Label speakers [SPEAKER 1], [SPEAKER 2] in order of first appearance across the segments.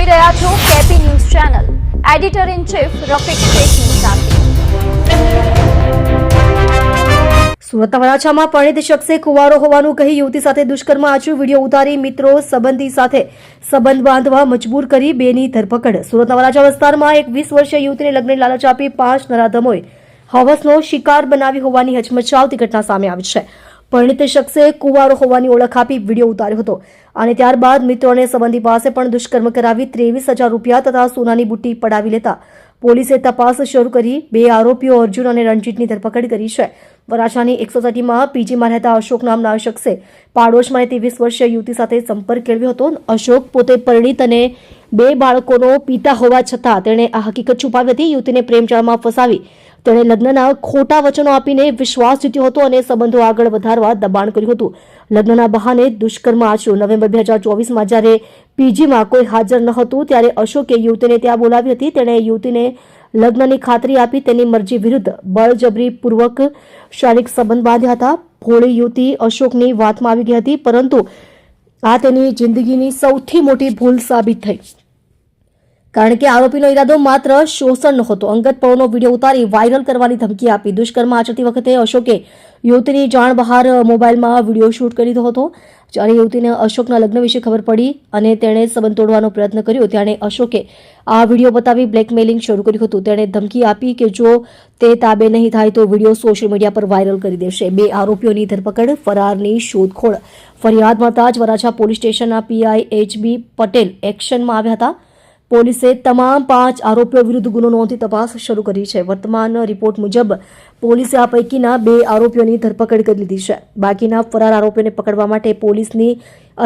[SPEAKER 1] જોઈ રહ્યા છો KP news channel. Editor in chief Rafiq શેખની સાથે. સુરતના વરાછામાં પરિણીત શખ્સે કુંવારો હોવાનું કહી યુવતી સાથે દુષ્કર્મ આચર્યું. વિડીયો ઉતારી મિત્રો સંબંધી સાથે સંબંધ બાંધવા મજબૂર કરી બેની ધરપકડ. સુરતના વરાછા વિસ્તારમાં એક 20 વર્ષીય યુવતીને લગ્નની લાલચ આપી 5 નરાધમોએ હવસનો શિકાર બનાવી હોવાની હચમચાવતી ઘટના સામે આવી છે. પરિણીત શખ્સે કુંવારો હોવાની ઓળખ આપી વિડીયો ઉતાર્યો હતો અને ત્યારબાદ મિત્રો અને સંબંધી પાસે પણ દુષ્કર્મ કરાવી 23,000 રૂપિયા તથા સોનાની બુટ્ટી પડાવી લેતા પોલીસે તપાસ શરૂ કરી 2 આરોપીઓ અર્જુન અને રણજીતની ધરપકડ કરી છે. વરાછાની 130માં પીજીમાં રહેતા અશોક નામના શખ્સે પાડોશમાં 23 વર્ષીય યુવતી સાથે સંપર્ક કેળવ્યો હતો. અશોક પોતે પરિણીત અને 2 બાળકોનો પિતા હોવા છતાં તેણે આ હકીકત છુપાવી હતી. યુવતીને પ્રેમજાળમાં ફસાવી તેણે લગ્નના ખોટા વચનો આપીને વિશ્વાસ જીત્યો હતો અને સંબંધો આગળ વધારવા દબાણ કર્યું હતું. લગ્નના બહાને દુષ્કર્મ આચર્યું. નવેમ્બર 2024માં જ્યારે પીજીમાં કોઈ હાજર ન હતું ત્યારે અશોકે યુવતીને ત્યાં બોલાવી હતી. તેણે યુવતીને લગ્નની ખાતરી આપી તેની મરજી વિરુદ્ધ બળજબરીપૂર્વક શારીરિક સંબંધ બાંધ્યા હતા. ભોળી યુવતી અશોકની વાતમાં આવી ગઈ હતી, પરંતુ આ તેની જિંદગીની સૌથી મોટી ભૂલ સાબિત થઈ, કારણ કે આરોપીનો ઈરાદો માત્ર શોષણ નહોતો. અંગત પળોનો વિડીયો ઉતારી વાયરલ કરવાની ધમકી આપી. દુષ્કર્મ આચરતી વખતે અશોકે યુવતીની જાણ બહાર મોબાઈલમાં વિડીયો શૂટ કરી દીધો હતો. જ્યારે યુવતીને અશોકના લગ્ન વિશે ખબર પડી અને તેણે સંબંધ તોડવાનો પ્રયત્ન કર્યો ત્યારે અશોકે આ વિડીયો બતાવી બ્લેકમેલિંગ શરૂ કર્યું હતું. તેણે ધમકી આપી કે જો તે તાબે નહીં થાય તો વિડીયો સોશિયલ મીડિયા પર વાયરલ કરી દેશે. 2 આરોપીઓની ધરપકડ, ફરારની શોધખોળ. ફરિયાદ મળતા જ વરાછા પોલીસ સ્ટેશનના પીઆઈ એચબી પટેલ એક્શનમાં આવ્યા હતા. પોલીસે તમામ 5 આરોપીઓ વિરુદ્ધ ગુનો નોંધી તપાસ શરૂ કરી છે. વર્તમાન રિપોર્ટ મુજબ પોલીસે આ પૈકીના 2 આરોપીઓની ધરપકડ કરી લીધી છે. બાકીના ફરાર આરોપીઓને પકડવા માટે પોલીસની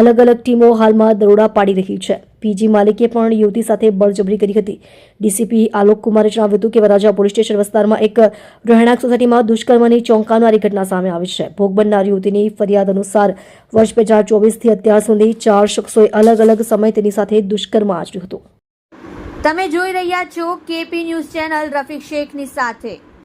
[SPEAKER 1] અલગ અલગ ટીમો હાલમાં દરોડા પાડી રહી છે. પીજી માલિકે પણ યુવતી સાથે બળજબરી કરી હતી. ડીસીપી આલોક કુમારે જણાવ્યું હતું કે વરાછા પોલીસ સ્ટેશન વિસ્તારમાં એક રહેણાંક સોસાયટીમાં દુષ્કર્મની ચોંકાવનારી ઘટના સામે આવી છે. ભોગ બનનાર યુવતીની ફરિયાદ અનુસાર વર્ષ 2024થી અત્યાર સુધી 4 શખ્સોએ અલગ અલગ સમયે તેની સાથે દુષ્કર્મ આચર્યું હતું.
[SPEAKER 2] તમે જોઈ રહ્યા છો કેપી ન્યૂઝ ચેનલ રફીક શેખની સાથે.